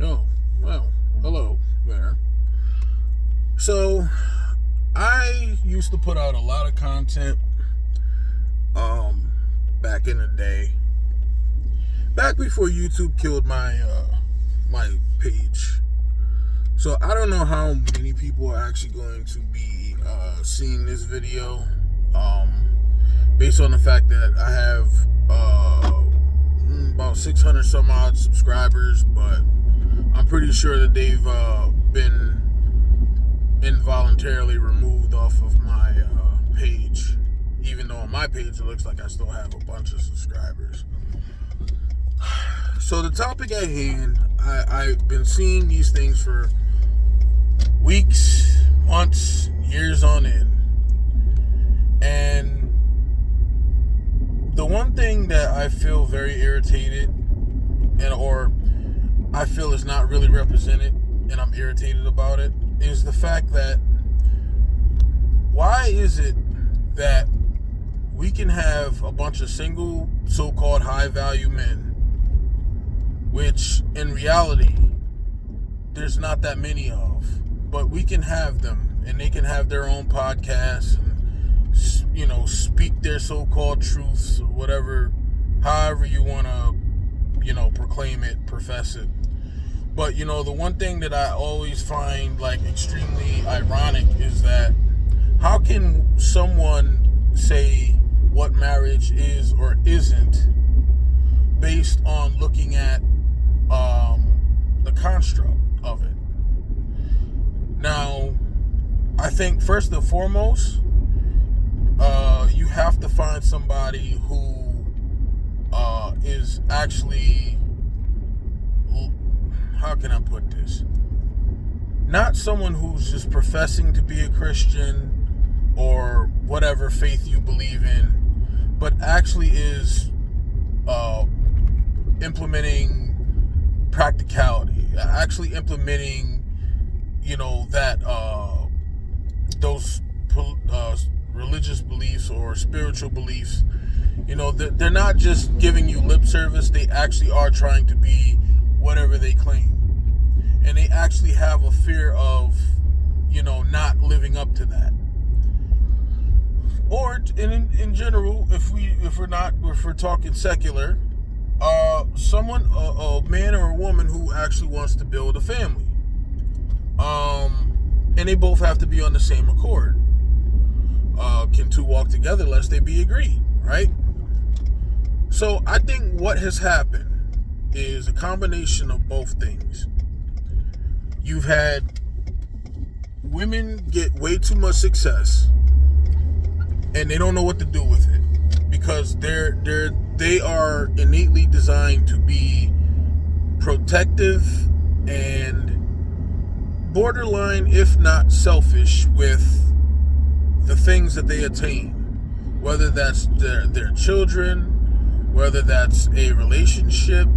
Oh, well, hello there. So, I used to put out a lot of content um back in the day. Back before YouTube killed my page. So, I don't know how many people are actually going to be seeing this video um based on the fact that I have about 600 some odd subscribers, but I'm pretty sure that they've been involuntarily removed off of my page, even though on my page it looks like I still have a bunch of subscribers. So the topic at hand, I've been seeing these things for weeks, months, years on end. And the one thing that I feel very irritated or I feel is not really represented and I'm irritated about it is the fact that why is it that we can have a bunch of single so-called high-value men, which in reality there's not that many of, but we can have them and they can have their own podcasts and speak their so-called truths or whatever, however you want to proclaim it, profess it. But the one thing that I always find like extremely ironic is that how can someone say what marriage is or isn't based on looking at the construct of it? Now, I think first and foremost, you have to find somebody who is actually, how can I put this? Not someone who's just professing to be a Christian or whatever faith you believe in, but actually is implementing practicality, actually implementing, that those religious beliefs or spiritual beliefs. They're not just giving you lip service. They actually are trying to be whatever they claim. And they actually have a fear of, not living up to that. Or in general, if we're talking secular, someone, a man or a woman who actually wants to build a family. And they both have to be on the same accord. Can two walk together lest they be agreed, right? So I think what has happened is a combination of both things. You've had women get way too much success and they don't know what to do with it because they are innately designed to be protective and borderline, if not selfish, with the things that they attain, whether that's their children, whether that's a relationship.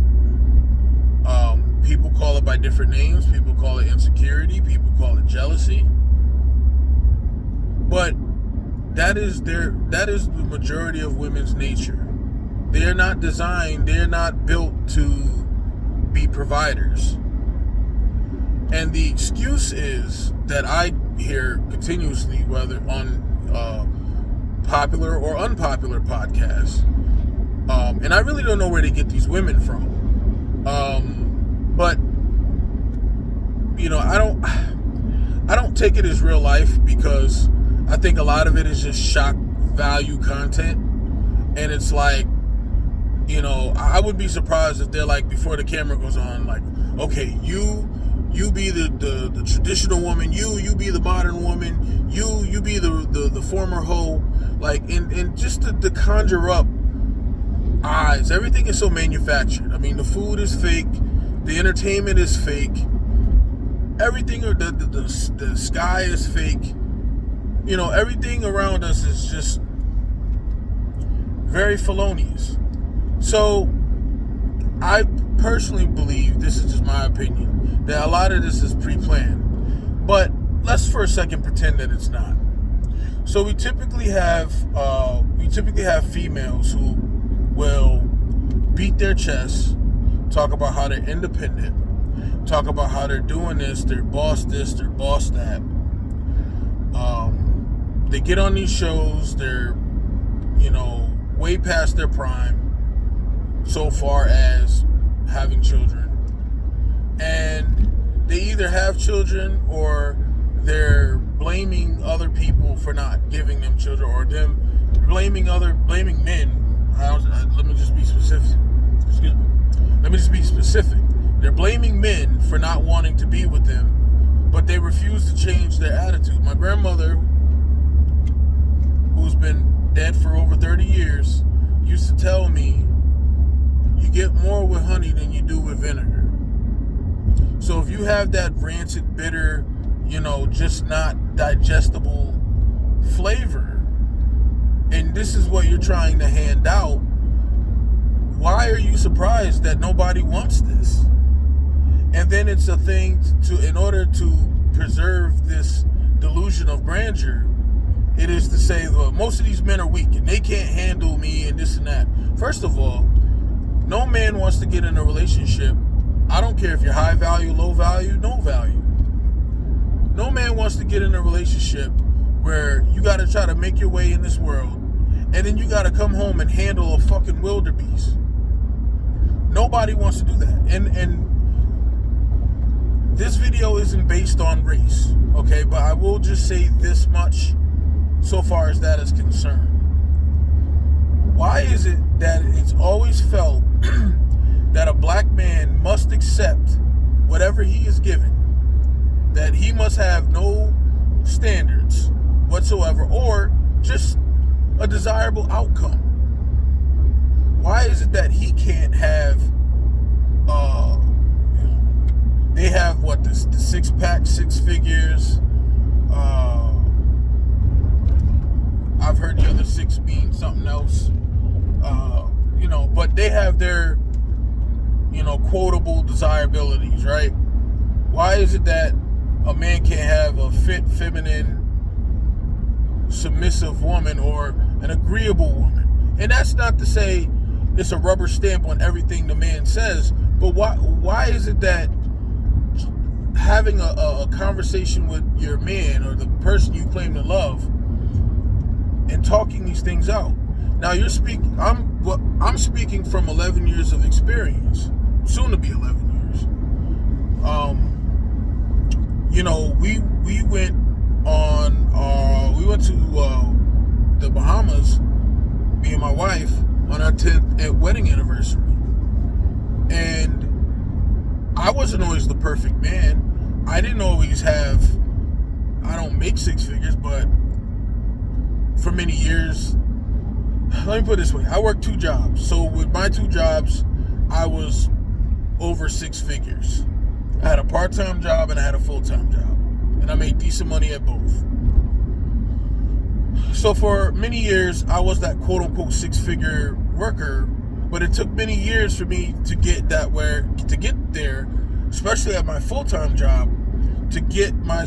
People call it by different names. People call it insecurity. People call it jealousy. But that is the majority of women's nature. They're not designed, they're not built to be providers. And the excuse is that I hear continuously, whether on popular or unpopular podcasts, and I really don't know where they get these women from. But I don't take it as real life because I think a lot of it is just shock value content, and it's like, I would be surprised if they're like, before the camera goes on, like, okay, you be the traditional woman, you be the modern woman, you be the former hoe, like, and just to conjure up eyes. Everything is so manufactured. I mean, the food is fake, the entertainment is fake, everything, or the sky is fake. Everything around us is just very felonious. So I personally believe, this is just my opinion, that a lot of this is pre-planned. But let's for a second pretend that it's not. So we typically have females who will beat their chests, talk about how they're independent, talk about how they're doing this, they're boss this, they're boss that. They get on these shows, they're, way past their prime so far as having children. And they either have children or they're blaming other people for not giving them children, or them blaming men. Let me just be specific. Excuse me. Let me just be specific. They're blaming men for not wanting to be with them, but they refuse to change their attitude. My grandmother, who's been dead for over 30 years, used to tell me, you get more with honey than you do with vinegar. So if you have that rancid, bitter, just not digestible flavor, and this is what you're trying to hand out, why are you surprised that nobody wants this? And then it's a thing in order to preserve this delusion of grandeur, it is to say, well, most of these men are weak and they can't handle me and this and that. First of all, no man wants to get in a relationship. I don't care if you're high value, low value, no value. No man wants to get in a relationship where you got to try to make your way in this world and then you got to come home and handle a fucking wildebeest. Nobody wants to do that. And this video isn't based on race, okay? But I will just say this much so far as that is concerned. Why is it that it's always felt that a black man must accept whatever he is given, that he must have no standards whatsoever, or just a desirable outcome? Why is it that he can't have, they have the six-pack, six figures, I've heard the other six being something else, but they have their, quotable desirabilities, right? Why is it that a man can't have a fit, feminine, submissive woman or an agreeable woman? And that's not to say it's a rubber stamp on everything the man says, but why is it that having a conversation with your man or the person you claim to love and talking these things out? Now I'm speaking from 11 years of experience, soon to be 11 years. We went to the Bahamas, me and my wife, on our 10th wedding anniversary. And I wasn't always the perfect man. I didn't always I don't make six figures, but for many years, let me put it this way, I worked 2 jobs. So with my 2 jobs, I was over 6 figures. I had a part-time job and I had a full-time job. And I made decent money at both. So for many years, I was that quote-unquote 6-figure worker, but it took many years for me to get there, especially at my full-time job, to get my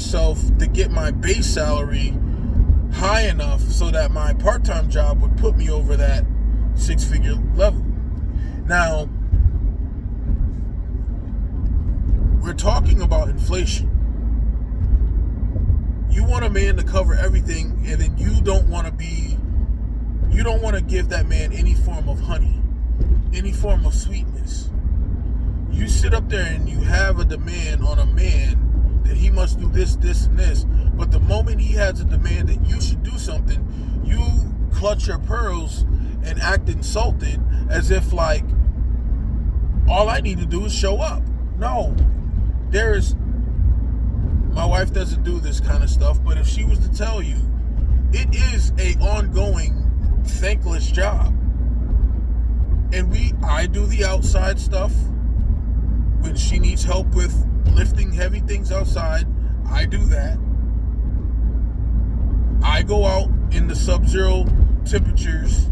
base salary high enough so that my part-time job would put me over that 6-figure level. Now, we're talking about inflation. You want a man to cover everything, and then you don't want to give that man any form of honey, any form of sweetness. You sit up there and you have a demand on a man that he must do this, this, and this, but the moment he has a demand that you should do something, you clutch your pearls and act insulted as if like, all I need to do is show up. No, my wife doesn't do this kind of stuff, but if she was to tell you, it is a ongoing, thankless job. And I do the outside stuff. When she needs help with lifting heavy things outside, I do that. I go out in the sub-zero temperatures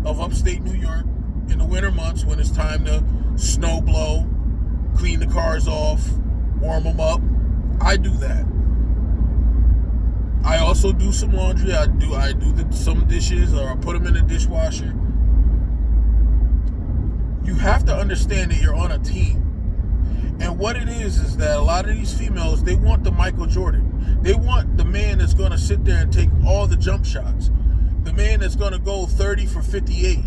of upstate New York in the winter months when it's time to snow blow, clean the cars off, warm them up. I do that. I also do some laundry. I do some dishes, or I put them in the dishwasher. You have to understand that you're on a team. And And what it is that a lot of these females, they want the Michael Jordan. They want the man that's going to sit there and take all the jump shots. The man that's going to go 30 for 58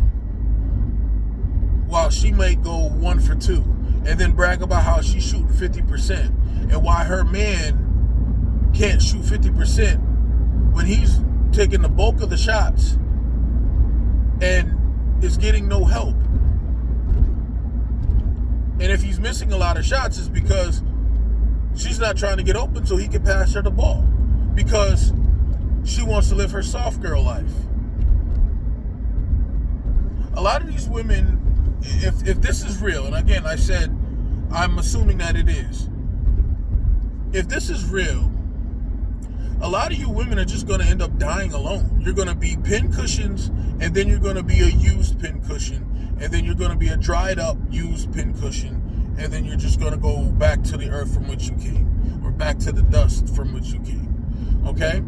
while she may go 1 for 2. And then brag about how she's shooting 50% and why her man can't shoot 50% when he's taking the bulk of the shots and is getting no help. And if he's missing a lot of shots, it's because she's not trying to get open so he can pass her the ball. Because she wants to live her soft girl life. A lot of these women, if this is real, and again, I said, I'm assuming that it is. If this is real, a lot of you women are just going to end up dying alone. You're going to be pin cushions, and then you're going to be a used pin cushion, and then you're going to be a dried up used pin cushion, and then you're just going to go back to the earth from which you came, or back to the dust from which you came. Okay?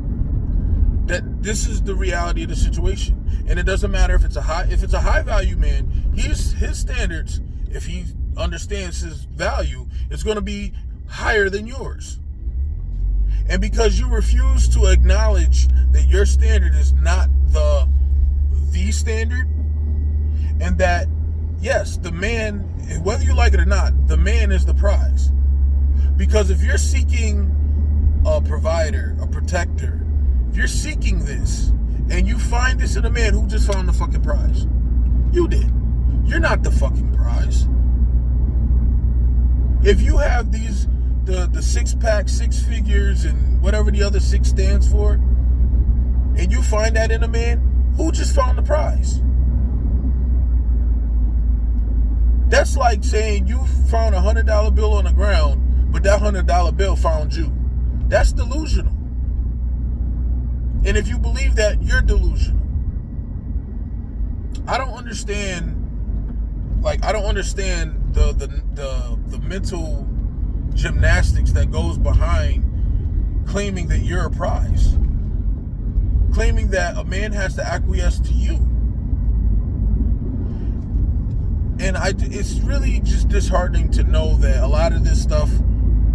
That this is the reality of the situation, and it doesn't matter if it's a high value man. His standards, if he understands his value, it's going to be higher than yours. And because you refuse to acknowledge that your standard is not the standard, and that, yes, the man, whether you like it or not, the man is the prize. Because if you're seeking a provider, a protector, if you're seeking this, and you find this in a man, who just found the fucking prize? You did. You're not the fucking prize. If you have these, the six-pack, 6 figures, and whatever the other 6 stands for, and you find that in a man, who just found the prize? That's like saying you found a $100 bill on the ground, but that $100 bill found you. That's delusional. And if you believe that, you're delusional. I don't understand the mental gymnastics that goes behind claiming that you're a prize. Claiming that a man has to acquiesce to you. And it's really just disheartening to know that a lot of this stuff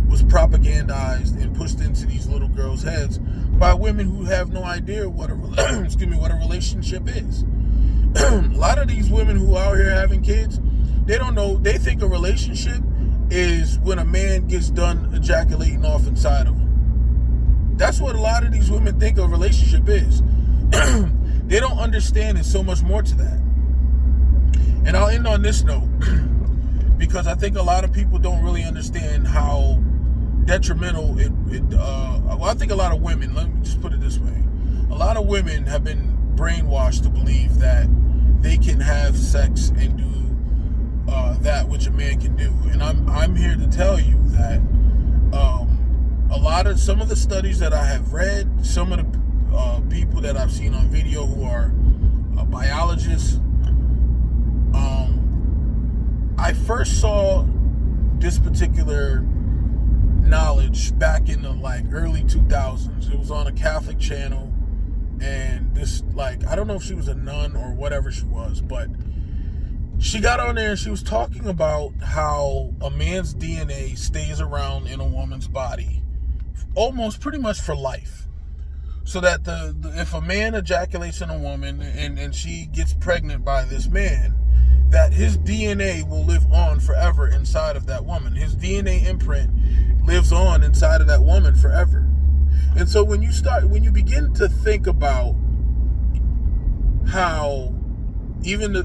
was propagandized and pushed into these little girls' heads by women who have no idea what a relationship is. A lot of these women who are out here having kids, they don't know. They think a relationship is when a man gets done ejaculating off inside of them. That's what a lot of these women think a relationship is. They don't understand there's so much more to that. And I'll end on this note, because I think a lot of people don't really understand how detrimental I think a lot of women, let me just put it this way, a lot of women have been brainwashed to believe that they can have sex and do that which a man can do. And I'm here to tell you that some of the studies that I have read, some of the people that I've seen on video who are biologists, I first saw this particular knowledge back in the early 2000s. It was on a Catholic channel, and this, I don't know if she was a nun or whatever she was, but she got on there and she was talking about how a man's DNA stays around in a woman's body almost pretty much for life. So that if a man ejaculates in a woman and she gets pregnant by this man, that his DNA will live on forever inside of that woman. His DNA imprint lives on inside of that woman forever. And so when you begin to think about how, even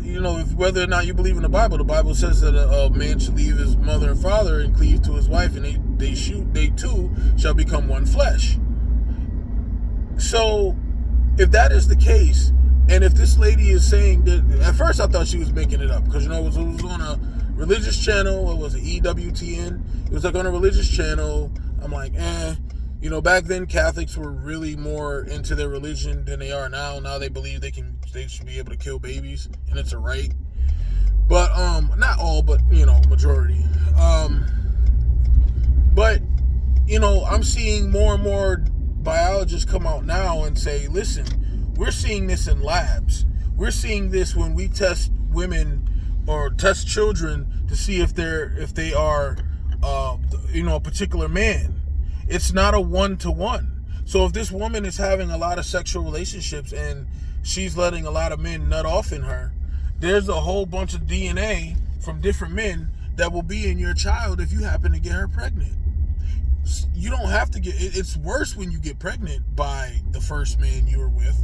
whether or not you believe in the Bible says that a man should leave his mother and father and cleave to his wife, and they two shall become one flesh. So if that is the case, and if this lady is saying that, at first I thought she was making it up, because it was on a religious channel. It was an EWTN. It was on a religious channel. I'm like, back then Catholics were really more into their religion than they are now. Now they believe they should be able to kill babies, and it's a right. But not all, but majority. But I'm seeing more and more biologists come out now and say, listen, we're seeing this in labs. We're seeing this when we test women or test children to see if they are a particular man. It's not a one-to-one. So if this woman is having a lot of sexual relationships and she's letting a lot of men nut off in her, there's a whole bunch of DNA from different men that will be in your child if you happen to get her pregnant. You don't have to it's worse when you get pregnant by the first man you were with,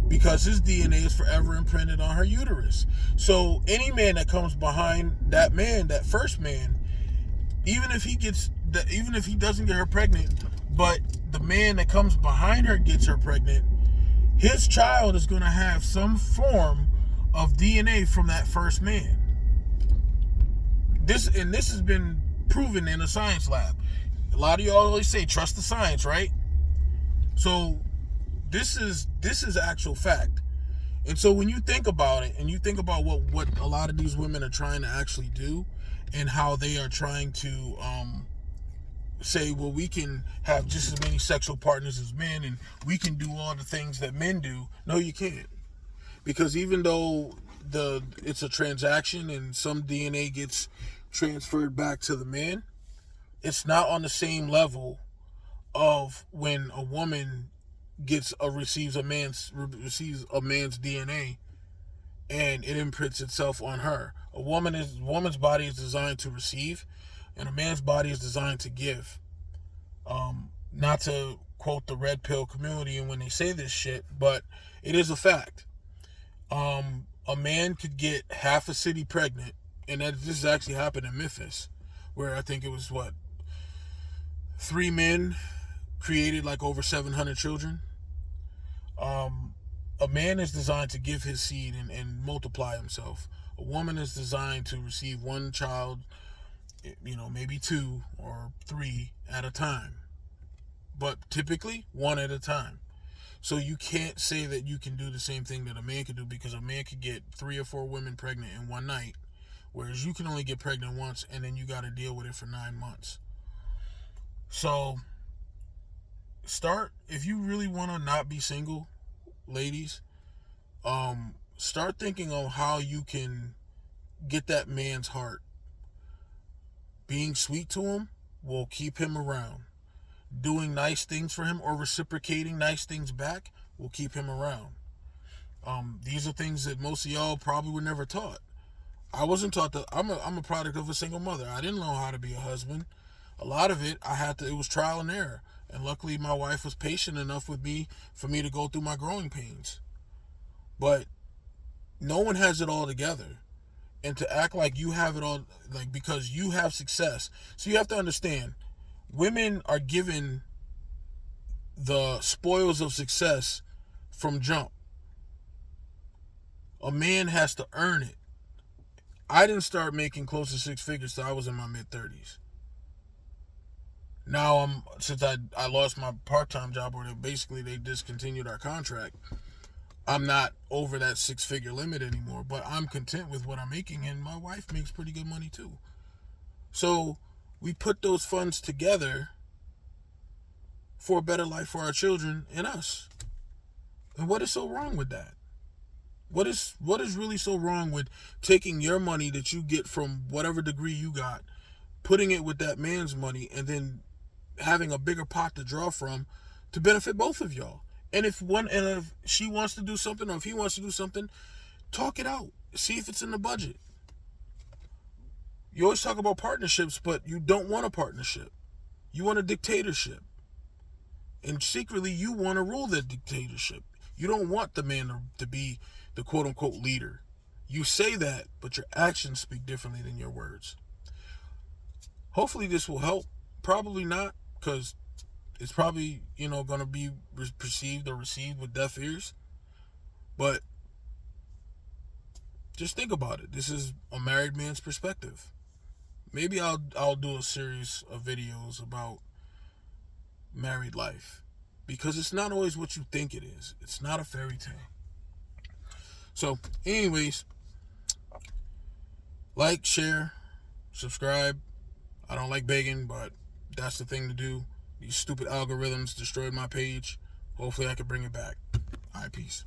because his DNA is forever imprinted on her uterus. So any man that comes behind that man, that first man, even if he doesn't get her pregnant, but the man that comes behind her gets her pregnant, his child is going to have some form of DNA from that first man. This has been proven in a science lab. A lot of y'all always say trust the science, right? So this is actual fact. And so when you think about it, and you think about what a lot of these women are trying to actually do, and how they are trying to say, well, we can have just as many sexual partners as men, and we can do all the things that men do. No, you can't. Because even though it's a transaction and some DNA gets transferred back to the man, it's not on the same level of when a woman receives a man's DNA and it imprints itself on her. A woman's body is designed to receive, and a man's body is designed to give. Not to quote the red pill community and when they say this shit, but it is a fact. A man could get half a city pregnant, and this has actually happened in Memphis, where I think it was 3 men created like over 700 children. A man is designed to give his seed and multiply himself. A woman is designed to receive one child, maybe 2 or 3 at a time, but typically 1 at a time. So you can't say that you can do the same thing that a man can do, because a man could get 3 or 4 women pregnant in one night, whereas you can only get pregnant once, and then you got to deal with it for 9 months. So if you really want to not be single, ladies, start thinking of how you can get that man's heart. Being sweet to him will keep him around. Doing nice things for him or reciprocating nice things back will keep him around. These are things that most of y'all probably were never taught. I wasn't taught that. I'm a product of a single mother. I didn't know how to be a husband. A lot of it, it was trial and error. And luckily my wife was patient enough with me for me to go through my growing pains. But no one has it all together. And to act like you have it all, like because you have success. So you have to understand, women are given the spoils of success from jump. A man has to earn it. I didn't start making close to 6 figures till I was in my mid-30s. Now since I lost my part-time job, or they discontinued our contract, I'm not over that 6-figure limit anymore, but I'm content with what I'm making, and my wife makes pretty good money too. So we put those funds together for a better life for our children and us. And what is so wrong with that? What is really so wrong with taking your money that you get from whatever degree you got, putting it with that man's money, and then having a bigger pot to draw from to benefit both of y'all? And if she wants to do something, or if he wants to do something, talk it out. See if it's in the budget. You always talk about partnerships, but you don't want a partnership. You want a dictatorship. And secretly, you want to rule that dictatorship. You don't want the man to be the quote-unquote leader. You say that, but your actions speak differently than your words. Hopefully this will help. Probably not, because it's probably, going to be perceived or received with deaf ears. But just think about it. This is a married man's perspective. Maybe I'll do a series of videos about married life, because it's not always what you think it is. It's not a fairy tale. So, anyways, like, share, subscribe. I don't like begging, but that's the thing to do. These stupid algorithms destroyed my page. Hopefully I can bring it back. All right, peace.